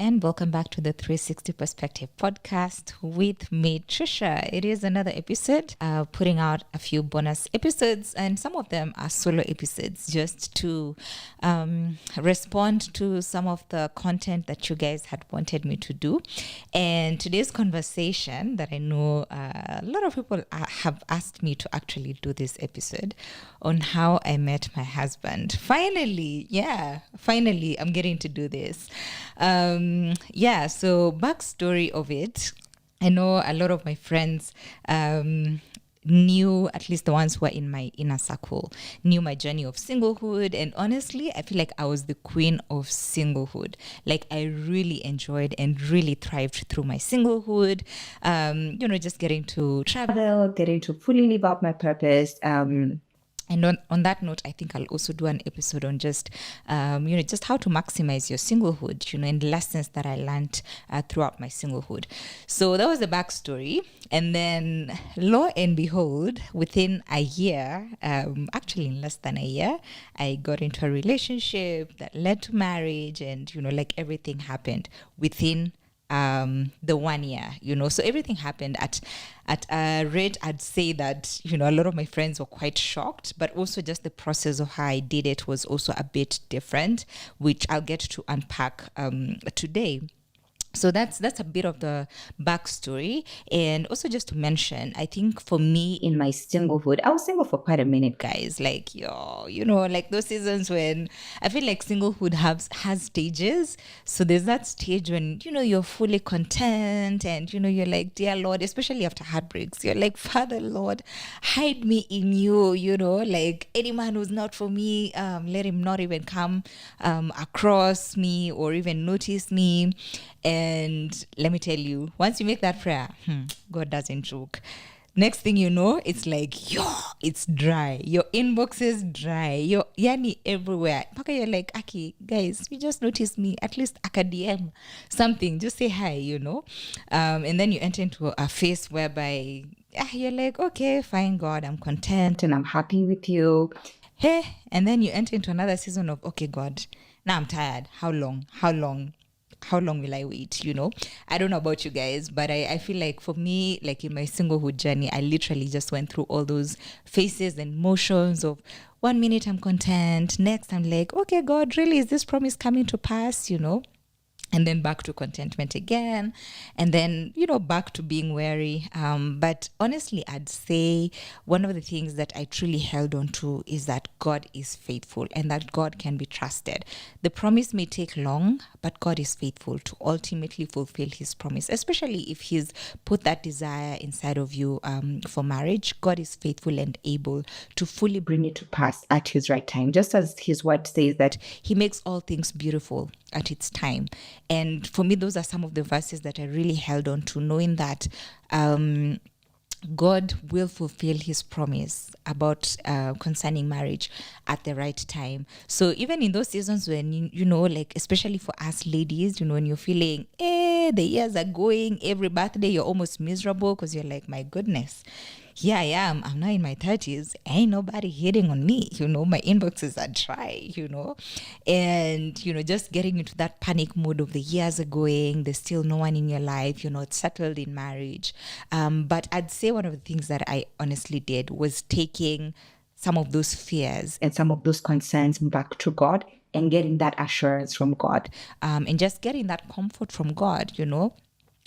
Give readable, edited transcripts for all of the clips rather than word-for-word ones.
and welcome back to the 360 Perspective podcast with me, Trisha. It is another episode, putting out a few bonus episodes, and some of them are solo episodes just to respond to some of the content that you guys had wanted me to do. And today's conversation that I know a lot of people have asked me to actually do this episode on how I met my husband. Finally, I'm getting to do this. So backstory of it. I know a lot of my friends knew, at least the ones who are in my inner circle, knew my journey of singlehood. And honestly, I feel like I was the queen of singlehood. Like I really enjoyed and really thrived through my singlehood. Just getting to travel, getting to fully live out my purpose. And on that note, I think I'll also do an episode on just how to maximize your singlehood, and lessons that I learned throughout my singlehood. So that was the backstory. And then lo and behold, within a year, actually in less than a year, I got into a relationship that led to marriage, and, everything happened within the 1 year, so everything happened at a rate. I'd say that, a lot of my friends were quite shocked, but also just the process of how I did it was also a bit different, which I'll get to unpack today. So that's a bit of the backstory. And also just to mention, I think for me in my singlehood, I was single for quite a minute, guys. Like, those seasons when I feel like singlehood has stages. So there's that stage when, you're fully content and, you're like, dear Lord, especially after heartbreaks, you're like, Father, Lord, hide me in you, like any man who's not for me, let him not even come across me or even notice me. And let me tell you, once you make that prayer, God doesn't joke. Next thing you know, it's like, it's dry. Your inbox is dry. Your yani everywhere. You're like, Aki, guys, you just noticed me. At least I can DM something. Just say hi, And then you enter into a phase whereby you're like, okay, fine, God, I'm content and I'm happy with you. Hey, and then you enter into another season of, okay, God, now I'm tired. How long will I wait? I don't know about you guys, but I feel like for me, like in my singlehood journey, I literally just went through all those phases and motions of 1 minute I'm content. Next, I'm like, okay, God, really, is this promise coming to pass? And then back to contentment again. And then, back to being wary. But honestly, I'd say one of the things that I truly held on to is that God is faithful and that God can be trusted. The promise may take long, but God is faithful to ultimately fulfill his promise, especially if he's put that desire inside of you for marriage. God is faithful and able to fully bring it to pass at his right time. Just as his word says that he makes all things beautiful at its time. And for me, those are some of the verses that I really held on to, knowing that God will fulfill his promise about concerning marriage at the right time. So even in those seasons when, like especially for us ladies, when you're feeling, the years are going, every birthday you're almost miserable because you're like, my goodness, here I am. I'm now in my 30s. Ain't nobody hitting on me. My inboxes are dry, And, just getting into that panic mode of the years are going. There's still no one in your life. You're not settled in marriage. But I'd say one of the things that I honestly did was taking some of those fears and some of those concerns back to God and getting that assurance from God. And just getting that comfort from God,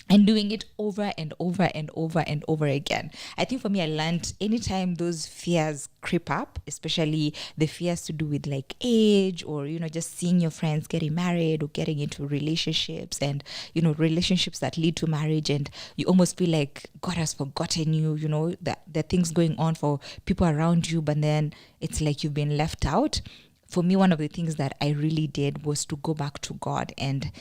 and doing it over and over and over and over again. I think for me, I learned anytime those fears creep up, especially the fears to do with like age or, just seeing your friends getting married or getting into relationships and, relationships that lead to marriage. And you almost feel like God has forgotten you, that there are things going on for people around you, but then it's like you've been left out. For me, one of the things that I really did was to go back to God and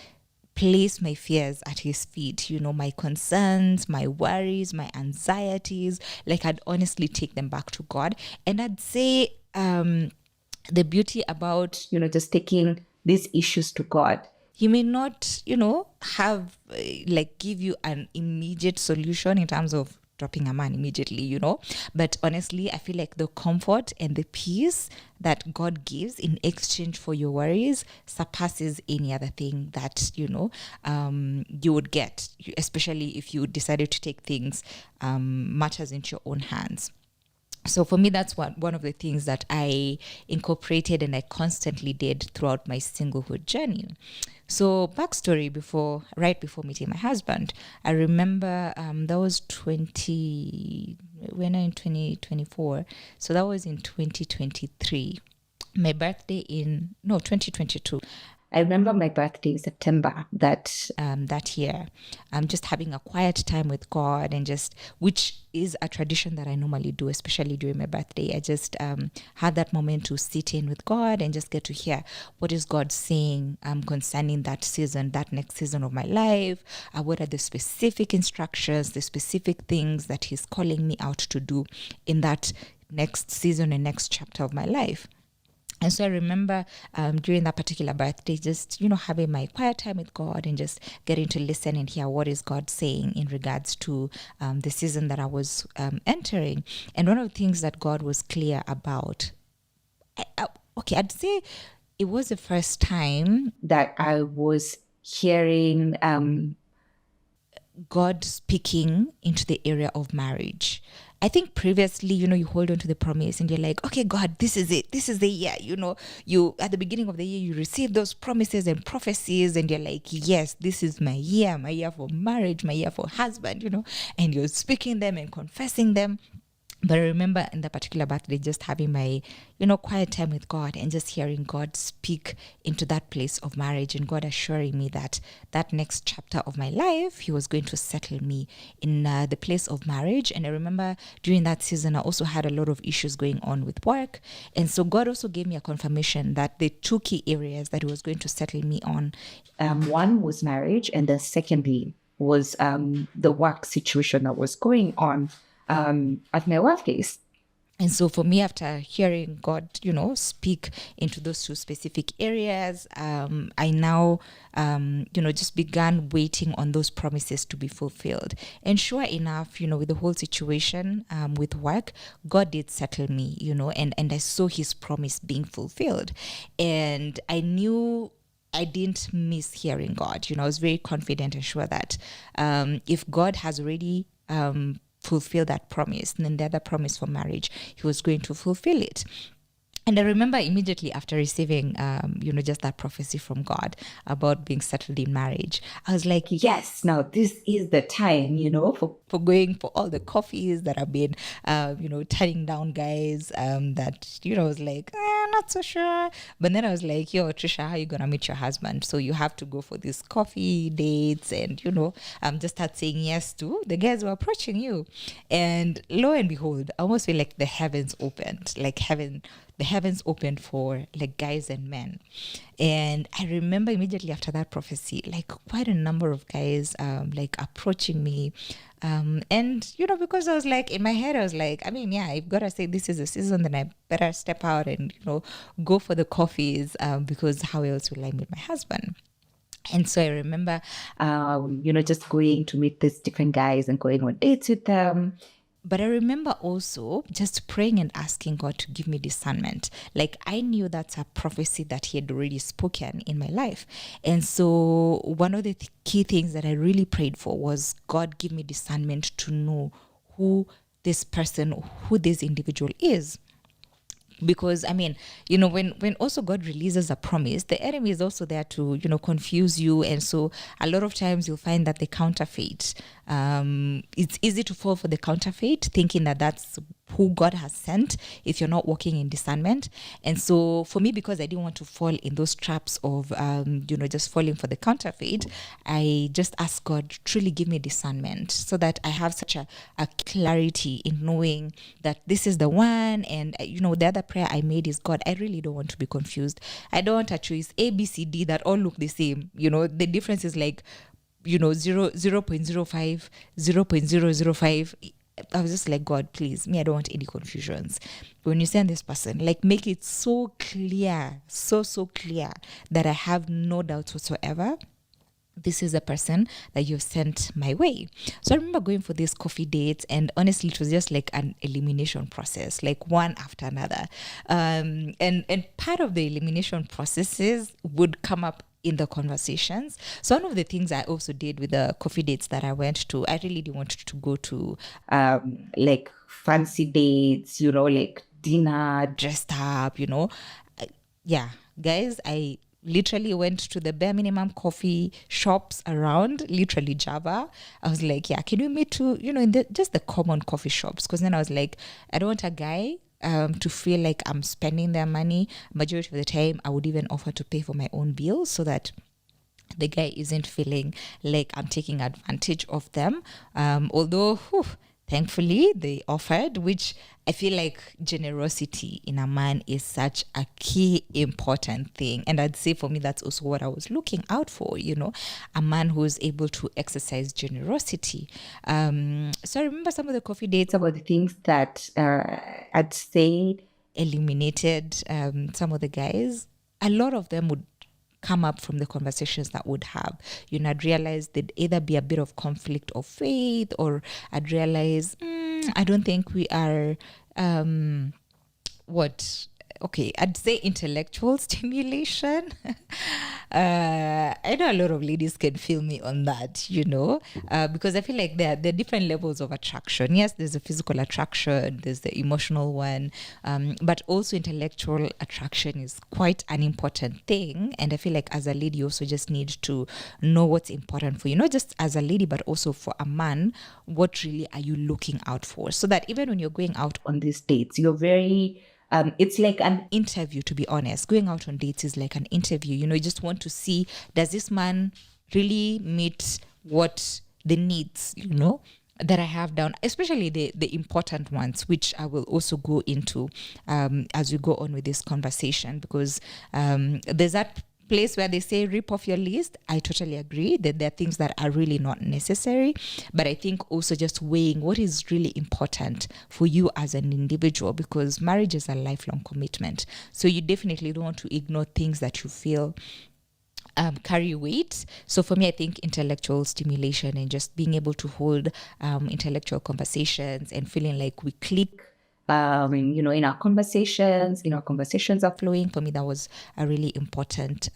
place my fears at his feet, my concerns, my worries, my anxieties. Like I'd honestly take them back to God. And I'd say the beauty about, just taking these issues to God, he may not, have give you an immediate solution in terms of dropping a man immediately, But honestly, I feel like the comfort and the peace that God gives in exchange for your worries surpasses any other thing that, you would get, especially if you decided to take things, matters into your own hands. So for me, that's one of the things that I incorporated and I constantly did throughout my singlehood journey. So backstory, right before meeting my husband, I remember that was 2024. So that was in 2023. My birthday 2022. I remember my birthday in September that year. I'm just having a quiet time with God, and which is a tradition that I normally do, especially during my birthday. I just had that moment to sit in with God and just get to hear what is God saying concerning that next season of my life. What are the specific instructions, the specific things that He's calling me out to do in that next season and next chapter of my life. And so I remember during that particular birthday, just, having my quiet time with God and just getting to listen and hear what is God saying in regards to the season that I was entering. And one of the things that God was clear about, I'd say it was the first time that I was hearing God speaking into the area of marriage. I think previously, you hold on to the promise and you're like, okay, God, this is it. This is the year. You at the beginning of the year, you receive those promises and prophecies and you're like, yes, this is my year for marriage, my year for husband, and you're speaking them and confessing them. But I remember in that particular birthday, just having my, quiet time with God and just hearing God speak into that place of marriage, and God assuring me that next chapter of my life, He was going to settle me in the place of marriage. And I remember during that season, I also had a lot of issues going on with work. And so God also gave me a confirmation that the two key areas that He was going to settle me on, one was marriage, and then secondly was the work situation that was going on at my workplace. And so for me, after hearing God, speak into those two specific areas, I now, just began waiting on those promises to be fulfilled. And sure enough, with the whole situation with work, God did settle me, and I saw His promise being fulfilled. And I knew I didn't miss hearing God. I was very confident and sure that if God has already fulfill that promise, and then the other promise for marriage, He was going to fulfill it. And I remember immediately after receiving, just that prophecy from God about being settled in marriage, I was like, yes, now this is the time, for going for all the coffees that I've been, turning down guys that, I was like, not so sure. But then I was like, yo, Trisha, how are you going to meet your husband? So you have to go for these coffee dates and, just start saying yes to the guys who are approaching you. And lo and behold, I almost feel like the heavens opened, the heavens opened for like guys and men. And I remember immediately after that prophecy, like quite a number of guys approaching me. And, because I was like, in my head, I was like, I've got to say this is the season, then I better step out and, go for the coffees because how else will I meet my husband? And so I remember, just going to meet these different guys and going on dates with them. But I remember also just praying and asking God to give me discernment. Like I knew that's a prophecy that He had already spoken in my life. And so one of the key things that I really prayed for was God give me discernment to know who this individual is. Because when also God releases a promise, the enemy is also there to confuse you. And so a lot of times you'll find that the counterfeit, it's easy to fall for the counterfeit, thinking that that's who God has sent if you're not walking in discernment. And so for me, because I didn't want to fall in those traps of just falling for the counterfeit, I just asked God to truly give me discernment so that I have such a clarity in knowing that this is the one. And the other prayer I made is, God, I really don't want to be confused. I don't want to choose A, B, C, D that all look the same. The difference is like 0.05, 0.005. I was just like, God, please, I don't want any confusions. But when you send this person, like make it so clear, so clear that I have no doubts whatsoever this is a person that you've sent my way. So I remember going for these coffee dates, and honestly, it was just like an elimination process, like one after another. And part of the elimination processes would come up in the conversations. So one of the things I also did with the coffee dates that I went to, I really didn't want to go to like fancy dates, like dinner, dressed up, yeah, guys, I literally went to the bare minimum coffee shops around, literally Java. I was like, yeah, can we meet to, in just the common coffee shops? Because then I was like, I don't want a guy to feel like I'm spending their money. Majority of the time, I would even offer to pay for my own bills so that the guy isn't feeling like I'm taking advantage of them. Although, thankfully, they offered, which I feel like generosity in a man is such a key important thing. And I'd say for me, that's also what I was looking out for, a man who's able to exercise generosity. So I remember some of the coffee dates, some of the things that I'd say eliminated some of the guys. A lot of them would come up from the conversations that would have. I'd realize there'd either be a bit of conflict of faith, or I'd realize, I don't think we are, I'd say intellectual stimulation. I know a lot of ladies can feel me on that, because I feel like there are different levels of attraction. Yes, there's a physical attraction, there's the emotional one, but also intellectual attraction is quite an important thing. And I feel like as a lady, you also just need to know what's important for you, not just as a lady, but also for a man. What really are you looking out for? So that even when you're going out on these dates, you're very... it's like an interview, to be honest. Going out on dates is like an interview. You just want to see, does this man really meet what the needs, that I have down, especially the important ones, which I will also go into as we go on with this conversation, because there's that place where they say rip off your list. I totally agree that there are things that are really not necessary, but I think also just weighing what is really important for you as an individual, because marriage is a lifelong commitment. So you definitely don't want to ignore things that you feel carry weight. So for me, I think intellectual stimulation and just being able to hold intellectual conversations and feeling like we click in our conversations are flowing. For me, that was a really important,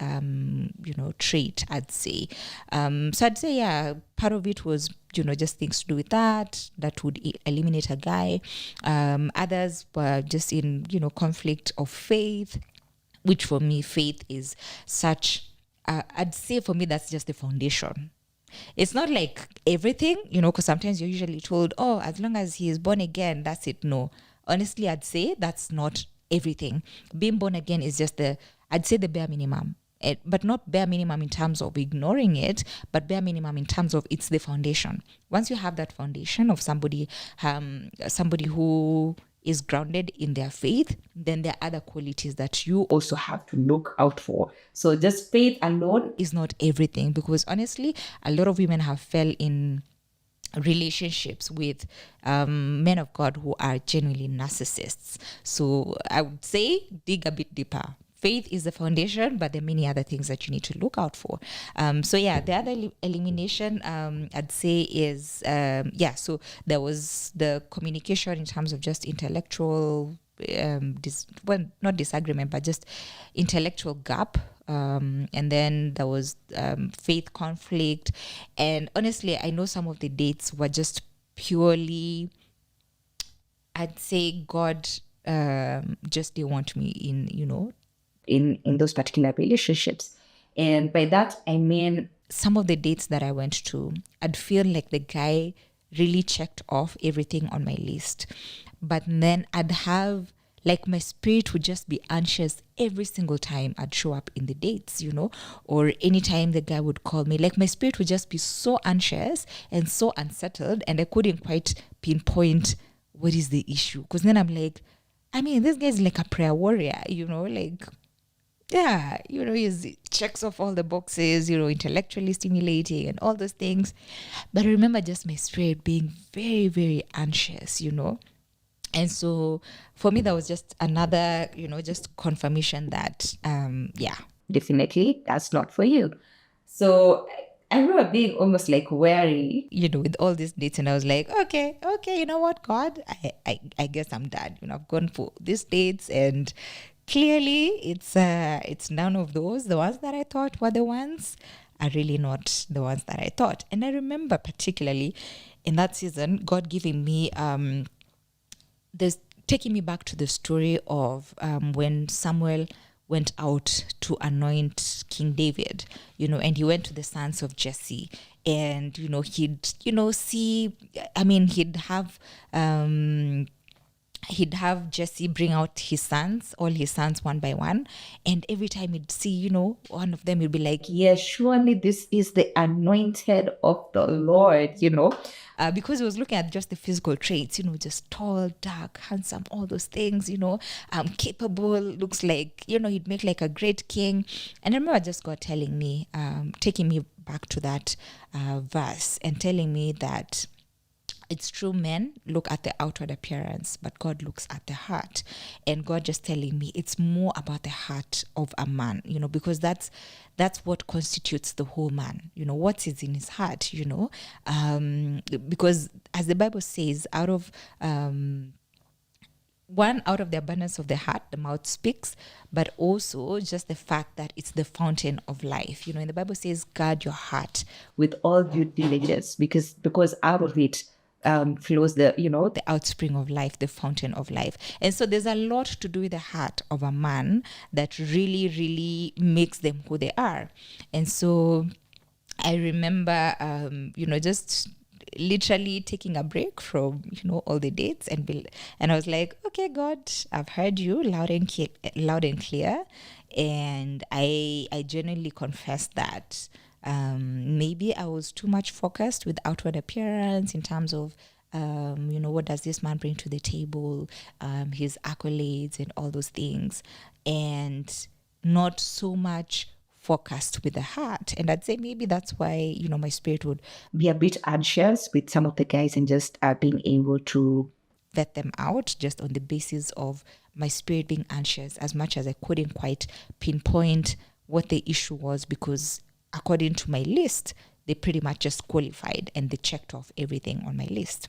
trait, I'd say. So I'd say, yeah, part of it was, just things to do with that would eliminate a guy. Others were just in, conflict of faith, which for me, faith is such, I'd say for me, that's just the foundation. It's not like everything, because sometimes you're usually told, oh, as long as he is born again, that's it. No, honestly, I'd say that's not everything. Being born again is just I'd say the bare minimum. But not bare minimum in terms of ignoring it, but bare minimum in terms of it's the foundation. Once you have that foundation of somebody who is grounded in their faith, then there are other qualities that you also have to look out for. So just faith alone is not everything, because honestly, a lot of women have fell in relationships with men of God who are genuinely narcissists. So I would say dig a bit deeper. Faith is the foundation, but there are many other things that you need to look out for. So yeah, the other elimination I'd say is, so there was the communication in terms of just intellectual, not disagreement, but just intellectual gap. And then there was faith conflict. And honestly, I know some of the dates were just purely, I'd say God just didn't want me in those particular relationships. And by that, I mean, some of the dates that I went to, I'd feel like the guy really checked off everything on my list. But then I'd have, like, my spirit would just be anxious every single time I'd show up in the dates, or anytime the guy would call me. Like, my spirit would just be so anxious and so unsettled, and I couldn't quite pinpoint what is the issue. Because then I'm like, this guy's like a prayer warrior, like... Yeah, he checks off all the boxes, intellectually stimulating and all those things. But I remember just my spirit being very, very anxious, And so for me, that was just another, just confirmation that, definitely that's not for you. So I remember being almost like wary, with all these dates, and I was like, okay, you know what, God, I guess I'm done. I've gone for these dates, and clearly it's none of those. The ones that I thought were the ones are really not the ones that I thought. And I remember particularly in that season, God giving me this, taking me back to the story of when Samuel went out to anoint King David, and he went to the sons of Jesse, and he'd have Jesse bring out all his sons one by one. And every time he'd see, one of them, he'd be like, yes, surely this is the anointed of the Lord, because he was looking at just the physical traits, just tall, dark, handsome, all those things, capable, looks like, he'd make like a great king. And I remember just God telling me, taking me back to that verse and telling me that it's true, men look at the outward appearance, but God looks at the heart. And God just telling me it's more about the heart of a man, because that's what constitutes the whole man, what is in his heart, because as the Bible says, out of the abundance of the heart, the mouth speaks, but also just the fact that it's the fountain of life. And the Bible says, guard your heart with all due diligence, because out of it flows the outspring of life, the fountain of life. And so there's a lot to do with the heart of a man that really, really makes them who they are. And so I remember, just literally taking a break from all the dates and I was like, okay, God, I've heard you loud and clear, and I genuinely confess that maybe I was too much focused with outward appearance in terms of what does this man bring to the table, his accolades and all those things, and not so much focused with the heart. And I'd say maybe that's why my spirit would be a bit anxious with some of the guys, and just being able to vet them out just on the basis of my spirit being anxious, as much as I couldn't quite pinpoint what the issue was, because according to my list, they pretty much just qualified and they checked off everything on my list.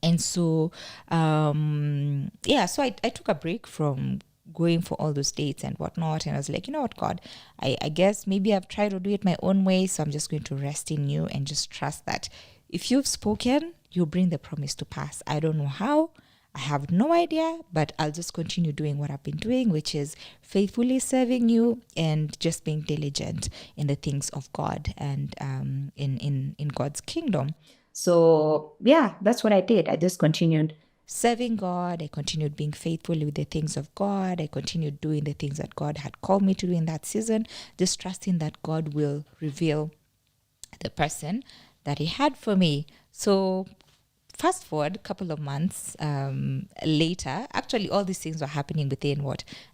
And so, so I took a break from going for all those dates and whatnot. And I was like, you know what, God, I guess maybe I've tried to do it my own way. So I'm just going to rest in you and just trust that if you've spoken, you'll bring the promise to pass. I don't know how. I have no idea, but I'll just continue doing what I've been doing, which is faithfully serving you and just being diligent in the things of God and in God's kingdom. So yeah, that's what I did. I just continued serving God. I continued being faithful with the things of God. I continued doing the things that God had called me to do in that season, just trusting that God will reveal the person that he had for me. So fast forward a couple of months later, actually all these things were happening within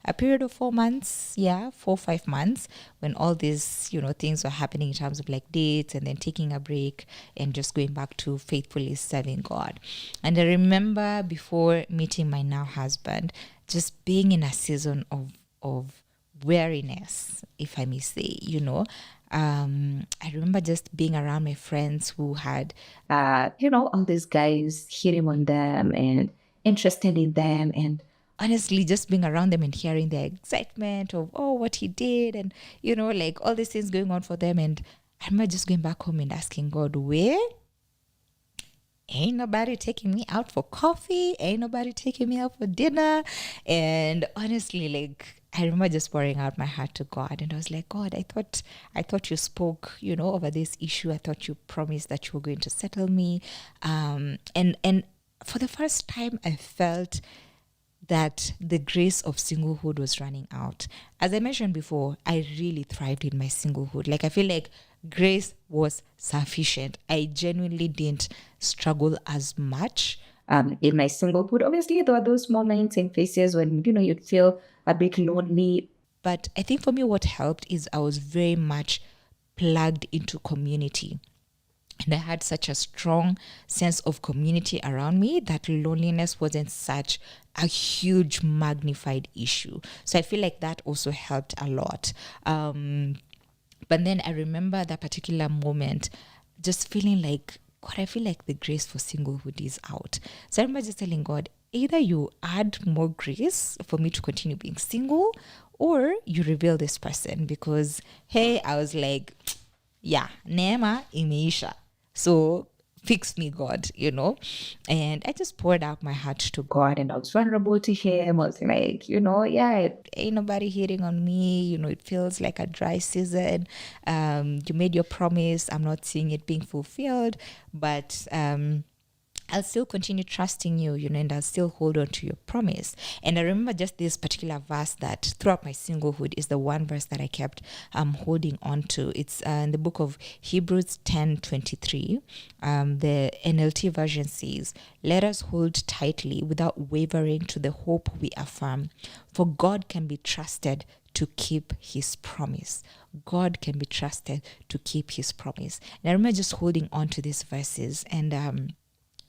a period of 4 months, 4-5 months, when all these things were happening in terms of like dates, and then taking a break and just going back to faithfully serving God. And I remember before meeting my now husband, just being in a season of weariness, if I may say, I remember just being around my friends who had, all these guys, hitting on them and interested in them, and honestly just being around them and hearing their excitement of, what he did, and, like all these things going on for them. And I remember just going back home and asking God, where? Ain't nobody taking me out for coffee. Ain't nobody taking me out for dinner. And honestly, like, I remember just pouring out my heart to God, and I was like, God, I thought you spoke, over this issue. I thought you promised that you were going to settle me. And for the first time, I felt that the grace of singlehood was running out. As I mentioned before, I really thrived in my singlehood. Like, I feel like grace was sufficient. I genuinely didn't struggle as much in my singlehood. Obviously, there were those moments and phases when, you'd feel a bit lonely. But I think for me, what helped is I was very much plugged into community. And I had such a strong sense of community around me that loneliness wasn't such a huge magnified issue. So I feel like that also helped a lot. But then I remember that particular moment just feeling like, God, I feel like the grace for singlehood is out. So I remember just telling God, either you add more grace for me to continue being single, or you reveal this person. Because, hey, I was like, yeah, neema imeisha. So fix me, God, And I just poured out my heart to God, and I was vulnerable to Him. I was like, yeah, ain't nobody hitting on me. It feels like a dry season. You made your promise. I'm not seeing it being fulfilled, but I'll still continue trusting you, and I'll still hold on to your promise. And I remember just this particular verse that throughout my singlehood is the one verse that I kept holding on to. It's in the book of Hebrews 10:23. The NLT version says, "Let us hold tightly without wavering to the hope we affirm, for God can be trusted to keep his promise." God can be trusted to keep his promise. And I remember just holding on to these verses and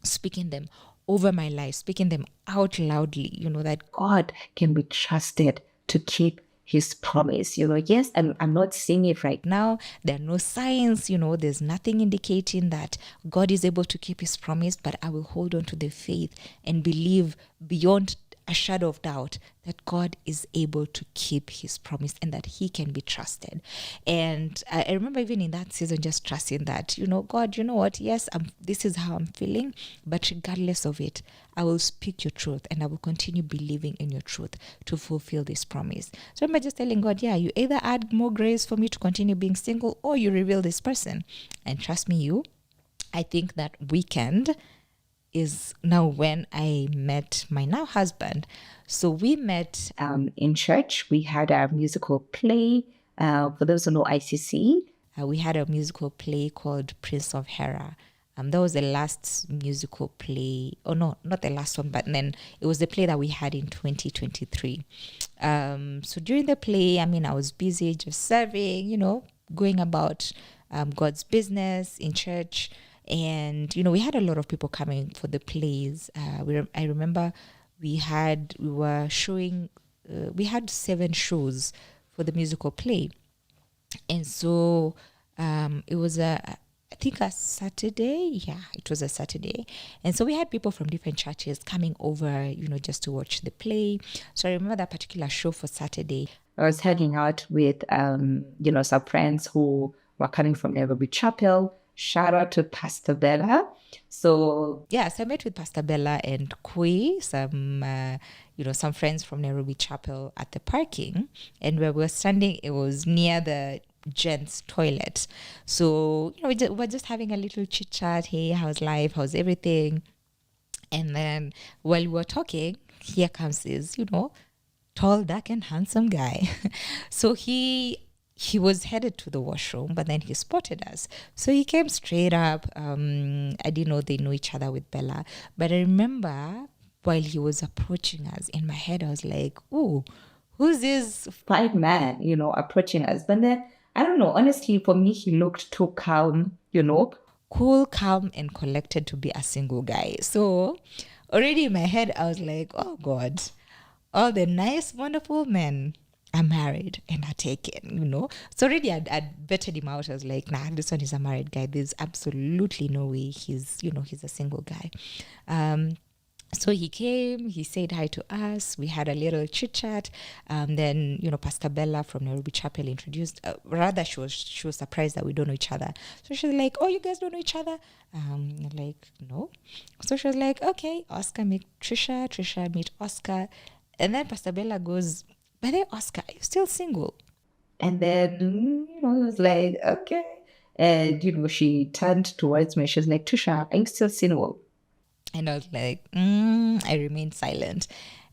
speaking them over my life, speaking them out loudly, that God can be trusted to keep his promise. Yes, I'm not seeing it right now. There are no signs, there's nothing indicating that God is able to keep his promise, but I will hold on to the faith and believe beyond a shadow of doubt that God is able to keep his promise and that he can be trusted. And I remember even in that season just trusting that, God, you know what, yes, this is how I'm feeling, but regardless of it, I will speak your truth and I will continue believing in your truth to fulfill this promise. So I remember just telling God, yeah, you either add more grace for me to continue being single, or you reveal this person. And trust me, I think that weekend is now when I met my now husband. So we met in church. We had a musical play. For those who know ICC, we had a musical play called Prince of Hera. That was the last musical play. Oh, no, not the last one, but then it was the play that we had in 2023. So during the play, I was busy just serving, going about God's business in church. And, we had a lot of people coming for the plays. I remember we had 7 shows for the musical play. And so it was I think a Saturday. Yeah, it was a Saturday. And so we had people from different churches coming over, just to watch the play. So I remember that particular show for Saturday. I was hanging out with, some friends who were coming from Nairobi Chapel. Shout out to Pastor Bella. So yes, I met with Pastor Bella and Kui, some friends from Nairobi Chapel at the parking. And where we were standing, it was near the gents' toilet. So, we're just having a little chit chat. Hey, how's life? How's everything? And then while we were talking, here comes this, tall, dark, and handsome guy. So he was headed to the washroom, but then he spotted us. So he came straight up. I didn't know they knew each other with Bella. But I remember while he was approaching us, in my head, I was like, oh, who's this fine man, approaching us? But then, I don't know, honestly, for me, he looked too calm, cool, calm, and collected to be a single guy. So already in my head, I was like, oh, God, all the nice, wonderful men are married and are taken, So already I'd vetted him out. I was like, nah, this one is a married guy. There's absolutely no way he's a single guy. So he came, he said hi to us. We had a little chit chat. Then, Pastor Bella from Nairobi Chapel introduced, she was surprised that we don't know each other. So she was like, oh, you guys don't know each other? Like, no. So she was like, okay, Oscar meet Trisha, Trisha meet Oscar. And then Pastor Bella goes, by the way, Oscar, are you still single? And then, it was like, okay. And, she turned towards me. She was like, Trisha, are you still single? And I was like, I remained silent.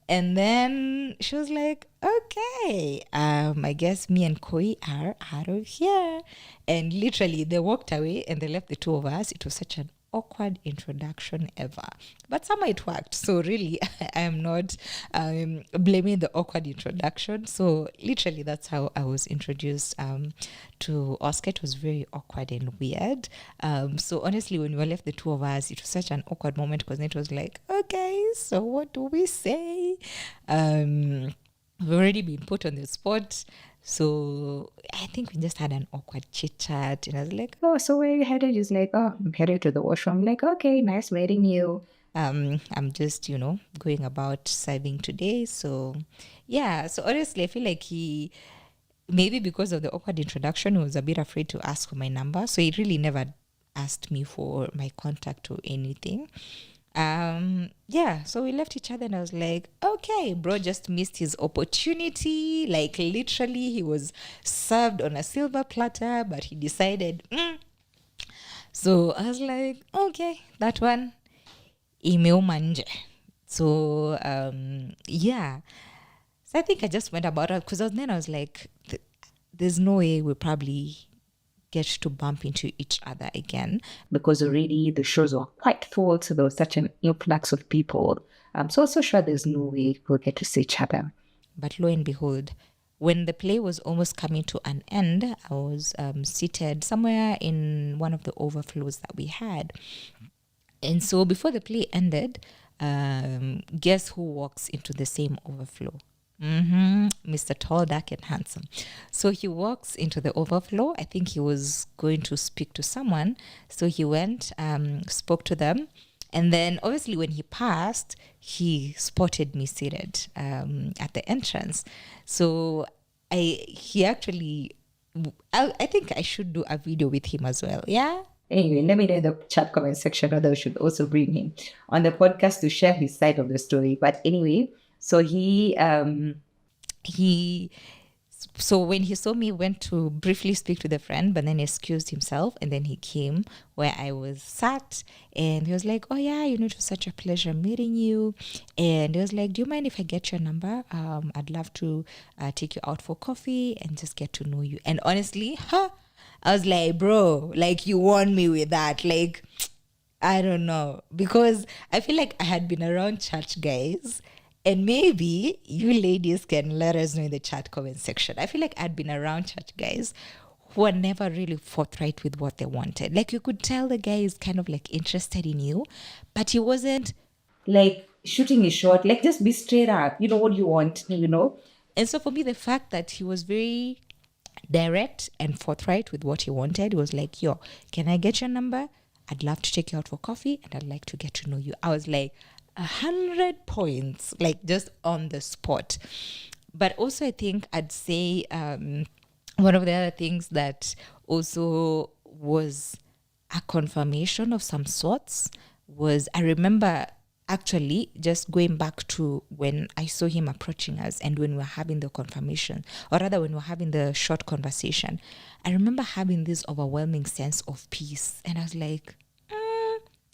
And then she was like, okay, I guess me and Koi are out of here. And literally they walked away and they left the two of us. It was such an awkward introduction ever, but somehow it worked. So really, I am not blaming the awkward introduction. So literally, that's how I was introduced to Oscar. It was very awkward and weird. So honestly, when we were left the two of us, it was such an awkward moment because it was like, okay, so what do we say? We've already been put on the spot. So I think we just had an awkward chit chat, and I was like, Oh, so where you headed? He's like, oh, I'm headed to the washroom. I'm like, okay, nice meeting you. I'm just, going about serving today. So yeah. So honestly, I feel like he, maybe because of the awkward introduction, he was a bit afraid to ask for my number. So he really never asked me for my contact or anything. Yeah, so we left each other and I was like, okay, bro just missed his opportunity. Like literally he was served on a silver platter, but he decided. So I was like, okay, that one imeuma nje. So yeah. So I think I just went about it because then I was like, there's no way we'll probably get to bump into each other again. Because already the shows were quite full, so there was such an influx of people. I'm so sure there's no way we'll get to see each other. But lo and behold, when the play was almost coming to an end, I was seated somewhere in one of the overflows that we had. And so before the play ended, guess who walks into the same overflow? Mr. Tall, Dark, and Handsome. So he walks into the overflow. I think he was going to speak to someone. So he went, spoke to them. And then obviously when he passed, he spotted me seated at the entrance. So he actually, I think I should do a video with him as well. Yeah. Anyway, let me know in the chat comment section whether we should also bring him on the podcast to share his side of the story. But anyway, so so when he saw me, went to briefly speak to the friend, but then excused himself, and then he came where I was sat, and he was like, oh yeah, it was such a pleasure meeting you. And he was like, do you mind if I get your number? I'd love to take you out for coffee and just get to know you. And honestly, I was like, bro, like you won me with that. Like, I don't know, because I feel like I had been around church guys, and maybe you ladies can let us know in the chat comment section. I feel like I'd been around church guys who are never really forthright with what they wanted. Like you could tell the guy is kind of like interested in you, but he wasn't like shooting his shot, like just be straight up. You know what you want, And so for me, the fact that he was very direct and forthright with what he wanted, was like, yo, can I get your number? I'd love to take you out for coffee and I'd like to get to know you. I was like, 100 points, like just on the spot. But also I think I'd say one of the other things that also was a confirmation of some sorts was, I remember actually just going back to when I saw him approaching us and when we were having the confirmation, or rather when we were having the short conversation, I remember having this overwhelming sense of peace. And I was like,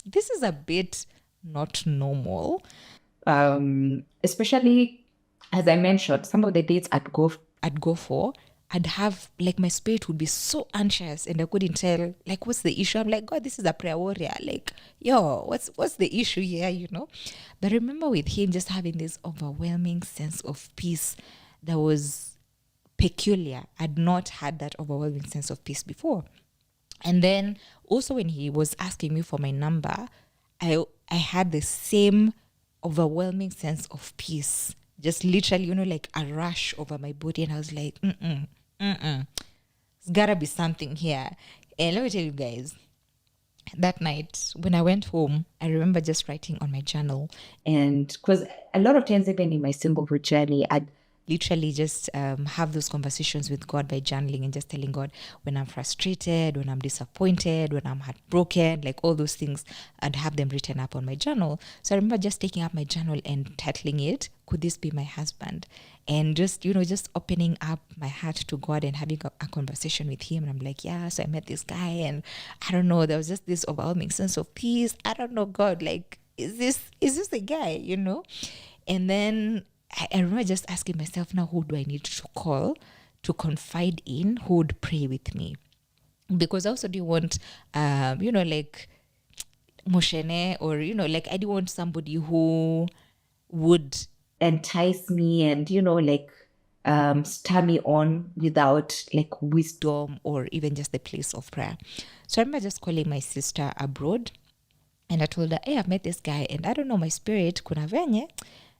this is a bit not normal. Especially as I mentioned, some of the dates I'd go for, I'd have like my spirit would be so anxious and I couldn't tell like what's the issue. I'm like, God, this is a prayer warrior. Like, yo, what's the issue here, But I remember with him just having this overwhelming sense of peace that was peculiar. I'd not had that overwhelming sense of peace before. And then also when he was asking me for my number, I had the same overwhelming sense of peace. Just literally, like a rush over my body. And I was like, it's gotta be something here. And let me tell you guys, that night when I went home, I remember just writing on my journal. And because a lot of times, even in my singlehood journey, I'd literally just have those conversations with God by journaling and just telling God when I'm frustrated, when I'm disappointed, when I'm heartbroken, like all those things, and have them written up on my journal. So I remember just taking up my journal and titling it, Could This Be My Husband? And just, just opening up my heart to God and having a conversation with him. And I'm like, yeah, so I met this guy and I don't know, there was just this overwhelming sense of peace. I don't know, God, like, is this the guy, And then I remember just asking myself, now who do I need to call to confide in, who would pray with me? Because I also do want, like Moshene, or, like I do want somebody who would entice me and, stir me on without like wisdom or even just the place of prayer. So I remember just calling my sister abroad and I told her, hey, I've met this guy and I don't know, my spirit, kuna venye,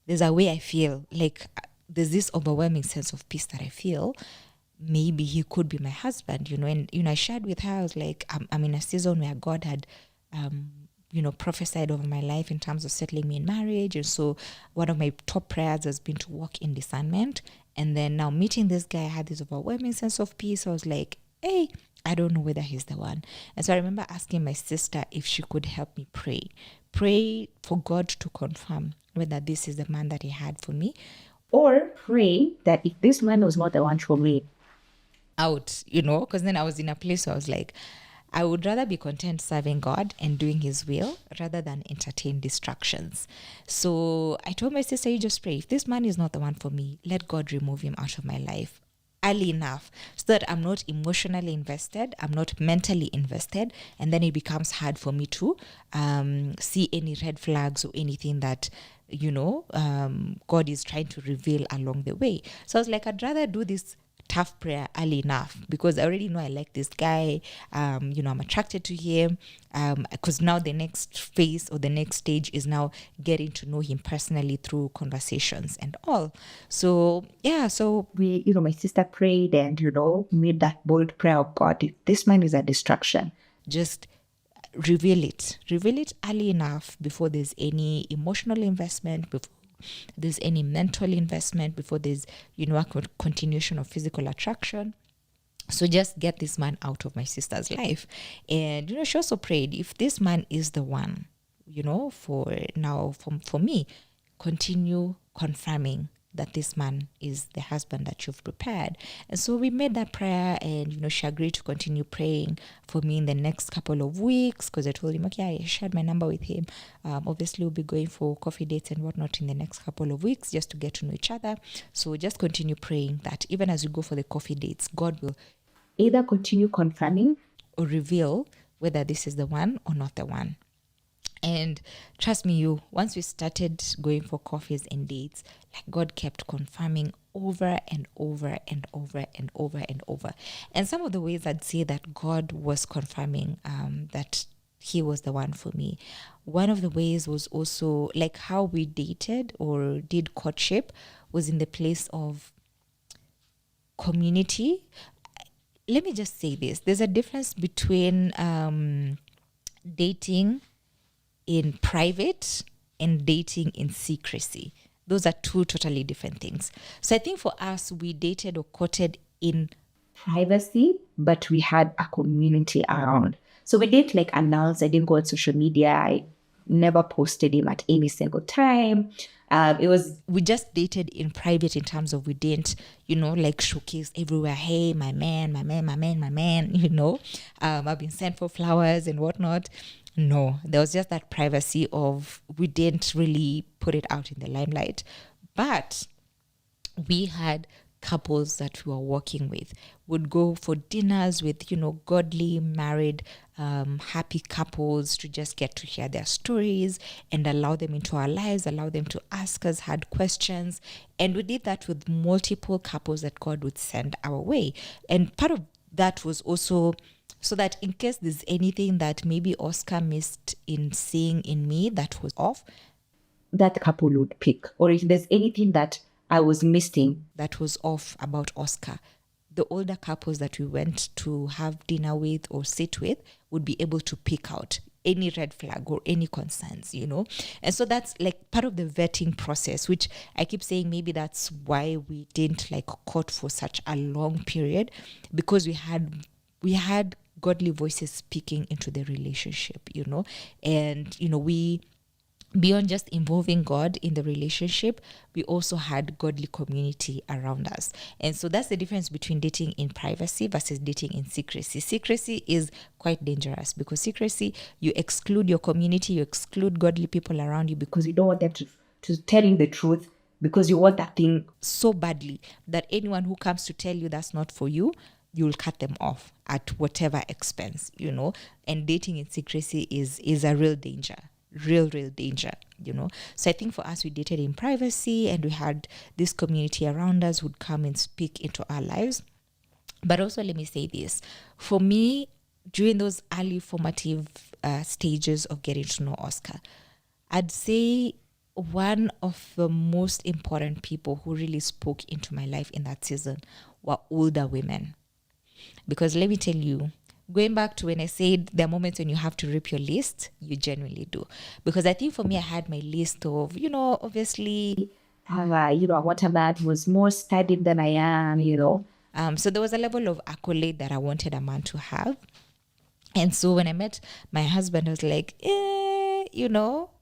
there's a way I feel, like there's this overwhelming sense of peace that I feel. maybe he could be my husband, and I shared with her, I was like, I'm in a season where God had prophesied over my life in terms of settling me in marriage. And so one of my top prayers has been to walk in discernment. And then now meeting this guy, I had this overwhelming sense of peace. I was like, hey, I don't know whether he's the one. And so I remember asking my sister if she could help me pray for God to confirm whether this is the man that he had for me. Or pray that if this man was not the one for me, out, because then I was in a place where I was like, I would rather be content serving God and doing his will rather than entertain distractions. So I told my sister, you just pray. If this man is not the one for me, let God remove him out of my life early enough so that I'm not emotionally invested, I'm not mentally invested, and then it becomes hard for me to see any red flags or anything that God is trying to reveal along the way. So I was like, I'd rather do this tough prayer early enough because I already know I like this guy. I'm attracted to him. Because now the next phase or the next stage is now getting to know him personally through conversations and all. So yeah, so we, my sister prayed and, made that bold prayer of God, if this man is a distraction, just reveal it early enough before there's any emotional investment, before there's any mental investment, before there's a continuation of physical attraction. So just get this man out of my sister's life. And she also prayed, if this man is the one, for me, continue confirming that this man is the husband that you've prepared. And so we made that prayer, and she agreed to continue praying for me in the next couple of weeks, because I told him, okay, I shared my number with him. Obviously we'll be going for coffee dates and whatnot in the next couple of weeks just to get to know each other. So just continue praying that even as we go for the coffee dates, God will either continue confirming or reveal whether this is the one or not the one. And trust me, once we started going for coffees and dates, like God kept confirming over and over and over and over and over. And some of the ways I'd say that God was confirming that he was the one for me. One of the ways was also like how we dated or did courtship was in the place of community. Let me just say this. There's a difference between dating in private and dating in secrecy. Those are two totally different things. So I think for us, we dated or courted in privacy, but we had a community around. So we didn't announce. I didn't go on social media. I never posted him at any single time. We just dated in private in terms of we didn't, showcase everywhere. Hey, my man. I've been sent for flowers and whatnot. No, there was just that privacy of we didn't really put it out in the limelight. But we had couples that we were working with, would go for dinners with, godly, married, happy couples to just get to hear their stories and allow them into our lives, allow them to ask us hard questions. And we did that with multiple couples that God would send our way. And part of that was also so that in case there's anything that maybe Oscar missed in seeing in me that was off, that couple would pick. Or if there's anything that I was missing that was off about Oscar, the older couples that we went to have dinner with or sit with would be able to pick out any red flag or any concerns, And so that's part of the vetting process, which I keep saying maybe that's why we didn't court for such a long period, because we had godly voices speaking into the relationship, and, we, beyond just involving God in the relationship, we also had godly community around us. And so that's the difference between dating in privacy versus dating in secrecy. Secrecy is quite dangerous because secrecy, you exclude your community, you exclude godly people around you because you don't want them to tell you the truth, because you want that thing so badly that anyone who comes to tell you that's not for you, you'll cut them off at whatever expense, And dating in secrecy is a real danger. Real danger, So I think for us, we dated in privacy and we had this community around us who'd come and speak into our lives. But also, let me say this. For me, during those early formative stages of getting to know Oscar, I'd say one of the most important people who really spoke into my life in that season were older women. Because let me tell you, going back to when I said there are moments when you have to rip your list, you genuinely do. Because I think for me, I had my list of, obviously, I want a man who was more studied than I am. So there was a level of accolade that I wanted a man to have. And so when I met my husband, I was like,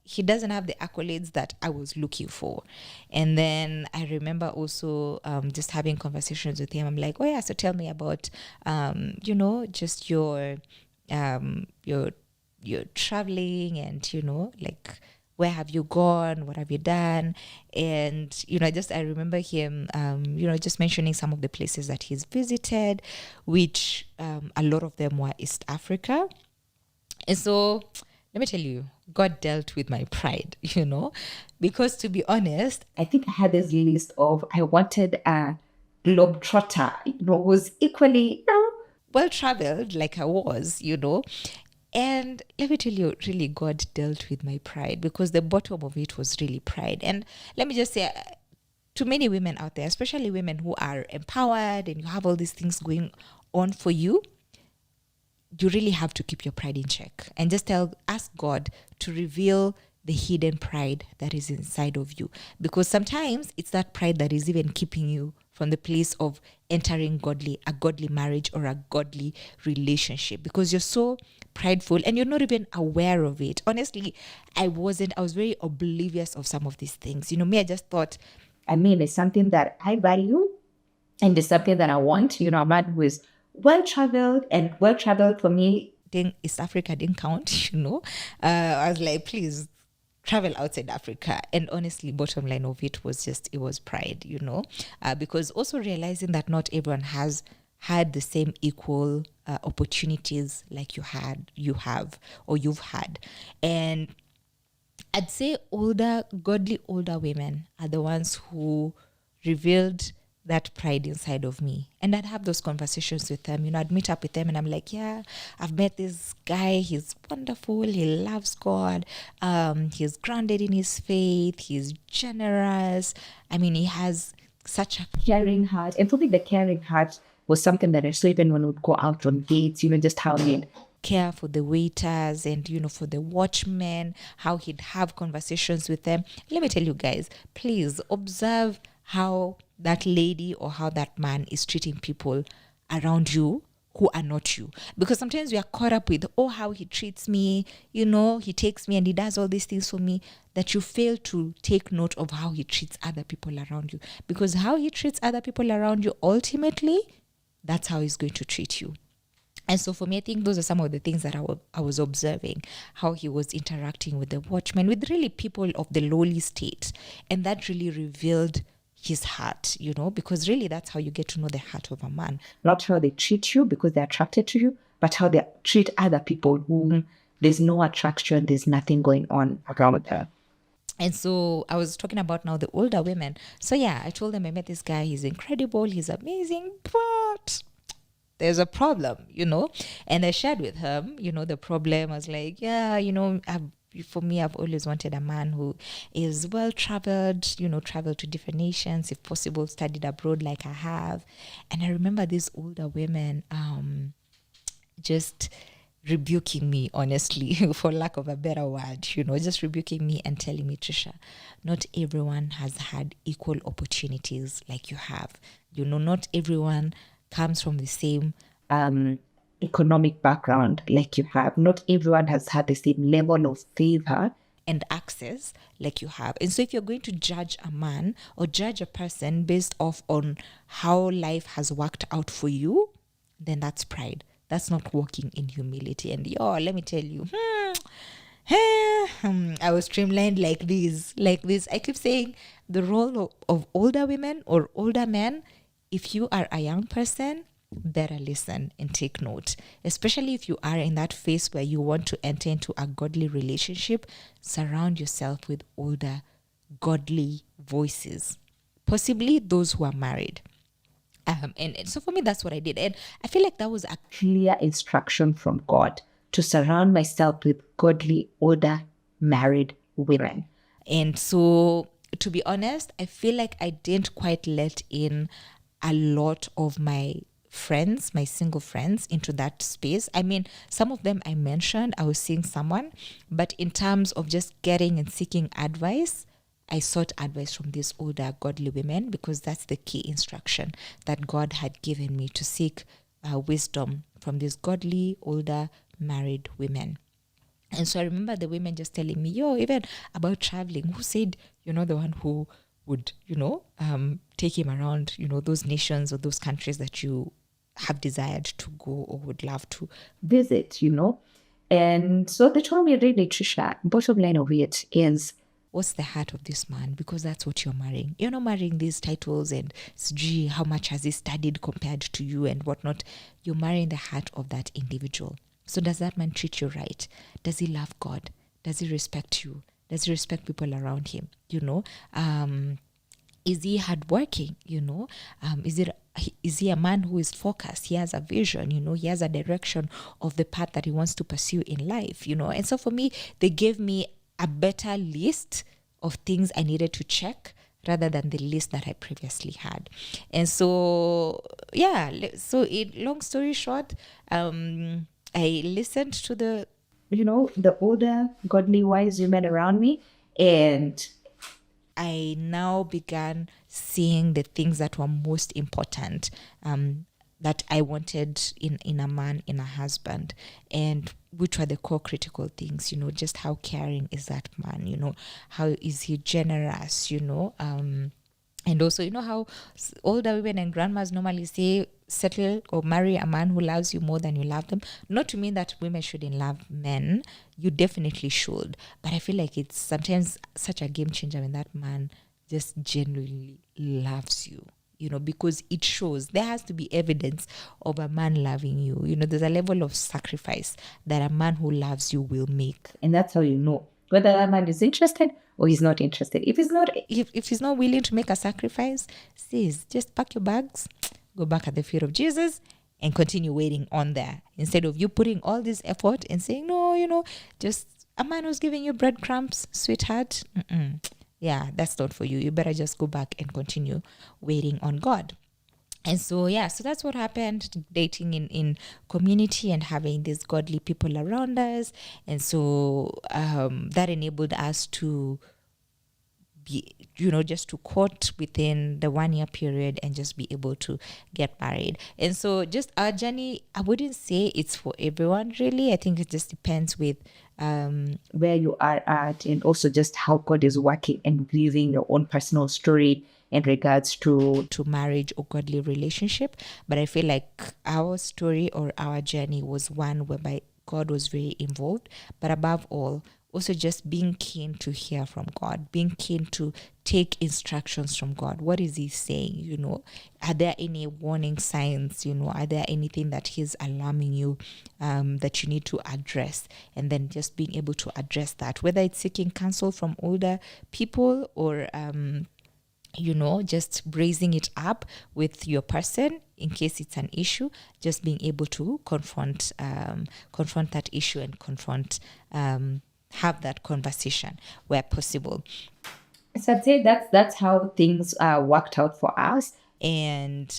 he doesn't have the accolades that I was looking for. And then I remember also just having conversations with him. I'm like, oh yeah, so tell me about, just your traveling and, like, where have you gone? What have you done? And, I remember him, just mentioning some of the places that he's visited, which a lot of them were East Africa. And so let me tell you, God dealt with my pride, because to be honest, I think I had this list of, I wanted a globetrotter, was equally well-traveled like I was. And let me tell you, really, God dealt with my pride, because the bottom of it was really pride. And let me just say, to many women out there, especially women who are empowered and you have all these things going on for you, you really have to keep your pride in check and just ask God to reveal the hidden pride that is inside of you. Because sometimes it's that pride that is even keeping you from the place of entering a godly marriage or a godly relationship, because you're so prideful and you're not even aware of it. Honestly, I was very oblivious of some of these things. I just thought, it's something that I value and it's something that I want. A man who is well-traveled, and well-traveled for me, East Africa didn't count, I was like, please travel outside Africa. And honestly, bottom line of it was pride, because also realizing that not everyone has had the same equal opportunities like you've had. And I'd say godly older women are the ones who revealed that pride inside of me. And I'd have those conversations with them. I'd meet up with them and I'm like, yeah, I've met this guy. He's wonderful. He loves God. He's grounded in his faith. He's generous. He has such a caring heart. And for me, the caring heart was something that I saw even when we would go out on dates, just how he'd care for the waiters and, for the watchmen, how he'd have conversations with them. Let me tell you guys, please observe how that lady or how that man is treating people around you who are not you. Because sometimes we are caught up with, how he treats me, he takes me and he does all these things for me, that you fail to take note of how he treats other people around you. Because how he treats other people around you, ultimately, that's how he's going to treat you. And so for me, I think those are some of the things that I was observing, how he was interacting with the watchmen, with really people of the lowly state. And that really revealed his heart, because really that's how you get to know the heart of a man. Not how they treat you because they're attracted to you, but how they treat other people whom there's no attraction, there's nothing going on around her. And so I was talking about now the older women. So yeah, I told them I met this guy. He's incredible. He's amazing. But there's a problem, And I shared with him, the problem. I was like, yeah, for me, I've always wanted a man who is well-traveled, traveled to different nations, if possible, studied abroad like I have. And I remember these older women just rebuking me, honestly, for lack of a better word, just rebuking me and telling me, Trisha, not everyone has had equal opportunities like you have. Not everyone comes from the same economic background like you have. Not everyone has had the same level of favor and access like you have. And so if you're going to judge a man or judge a person based off on how life has worked out for you, then that's pride. That's not walking in humility. And let me tell you, I was streamlined like this. I keep saying the role of older women or older men, if you are a young person, better listen and take note. Especially if you are in that phase where you want to enter into a godly relationship, surround yourself with older, godly voices. Possibly those who are married. And so for me, that's what I did. And I feel like that was a clear instruction from God to surround myself with godly, older, married women. And so, to be honest, I feel like I didn't quite let in a lot of my friends, my single friends, into that space. I mean, some of them I mentioned, I was seeing someone, but in terms of just getting and seeking advice, I sought advice from these older godly women, because that's the key instruction that God had given me, to seek wisdom from these godly, older, married women. And so I remember the women just telling me, yo, even about traveling, who said you're not the one who would, take him around, those nations or those countries that you have desired to go or would love to visit, And so they told me, really, Trisha, bottom line of it is, what's the heart of this man? Because that's what you're marrying. You're not marrying these titles and, gee, how much has he studied compared to you and whatnot. You're marrying the heart of that individual. So does that man treat you right? Does he love God? Does he respect you? Does he respect people around him? Is he hardworking? Is he a man who is focused? He has a vision, he has a direction of the path that he wants to pursue in life, And so for me, they gave me a better list of things I needed to check rather than the list that I previously had. And so, long story short, I listened to the older, godly, wise women around me, and I now began seeing the things that were most important, that I wanted in a man, in a husband, and which were the core critical things, just how caring is that man, how is he generous, and also, how older women and grandmas normally say, settle or marry a man who loves you more than you love them. Not to mean that women shouldn't love men. You definitely should. But I feel like it's sometimes such a game changer when that man just genuinely loves you. Because it shows. There has to be evidence of a man loving you. There's a level of sacrifice that a man who loves you will make. And that's how you know whether that man is interested or he's not interested. If he's not willing to make a sacrifice, sis, just pack your bags, go back at the feet of Jesus, and continue waiting on there. Instead of you putting all this effort and saying, no, just a man who's giving you breadcrumbs, sweetheart. Yeah, that's not for you. You better just go back and continue waiting on God. And so, so that's what happened, dating in community and having these godly people around us. And so that enabled us to be, just to court within the 1 year period and just be able to get married. And so just our journey, I wouldn't say it's for everyone really. I think it just depends with where you are at, and also just how God is working and weaving your own personal story in regards to marriage or godly relationship. But I feel like our story or our journey was one whereby God was very involved, but above all, also just being keen to hear from God, being keen to take instructions from God. What is he saying? Are there any warning signs? Are there anything that he's alarming you that you need to address? And then just being able to address that, whether it's seeking counsel from older people or just raising it up with your person in case it's an issue, just being able to confront that issue and have that conversation where possible. So I'd say that's how things worked out for us. And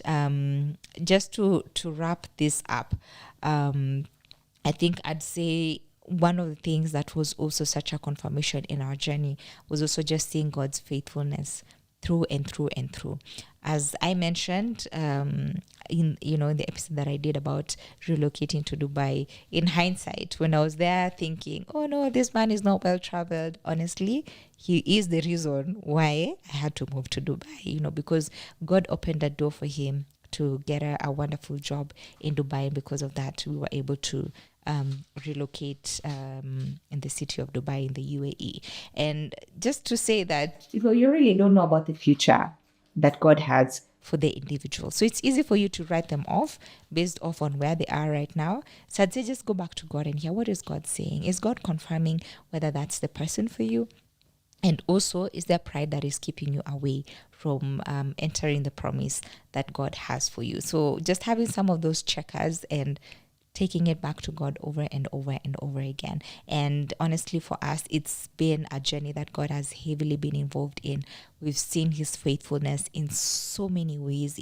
just to wrap this up, I think I'd say one of the things that was also such a confirmation in our journey was also just seeing God's faithfulness through and through and through. As I mentioned in the episode that I did about relocating to Dubai, in hindsight, when I was there thinking, oh no, this man is not well traveled, honestly, he is the reason why I had to move to Dubai, because God opened a door for him to get a wonderful job in Dubai, and because of that we were able to relocate in the city of Dubai in the UAE. And just to say that you really don't know about the future that God has for the individual, so it's easy for you to write them off based off on where they are right now. So I'd say just go back to God and hear, what is God saying? Is God confirming whether that's the person for you? And also, is there pride that is keeping you away from entering the promise that God has for you? So just having some of those checkers and taking it back to God over and over and over again. And honestly, for us, it's been a journey that God has heavily been involved in. We've seen his faithfulness in so many ways,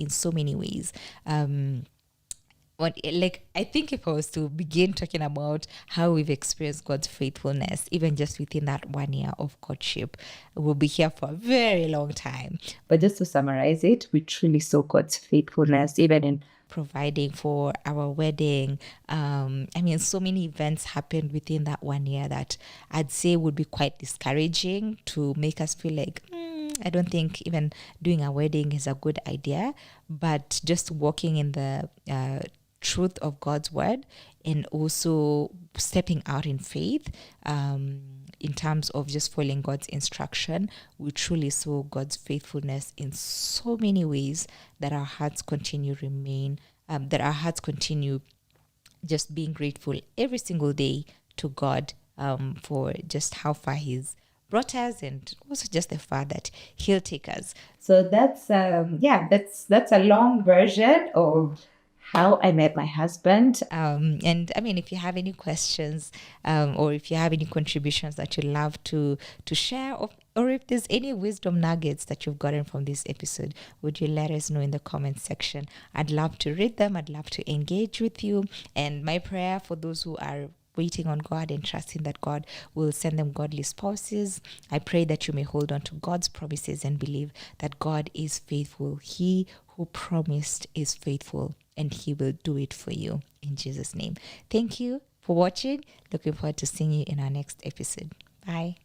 like, I think if I was to begin talking about how we've experienced God's faithfulness, even just within that 1 year of courtship, we'll be here for a very long time. But just to summarize it, we truly saw God's faithfulness even in providing for our wedding. So many events happened within that 1 year that I'd say would be quite discouraging, to make us feel like, I don't think even doing a wedding is a good idea. But just walking in the truth of God's word, and also stepping out in faith, in terms of just following God's instruction, we truly saw God's faithfulness in so many ways that our hearts continue just being grateful every single day to God, for just how far he's brought us, and also just the far that he'll take us. So that's a long version of how I met my husband. If you have any questions, or if you have any contributions that you'd love to share, or if there's any wisdom nuggets that you've gotten from this episode, would you let us know in the comment section? I'd love to read them. I'd love to engage with you. And my prayer for those who are waiting on God and trusting that God will send them godly spouses, I pray that you may hold on to God's promises and believe that God is faithful. He who promised is faithful, and he will do it for you, in Jesus' name. Thank you for watching. Looking forward to seeing you in our next episode. Bye.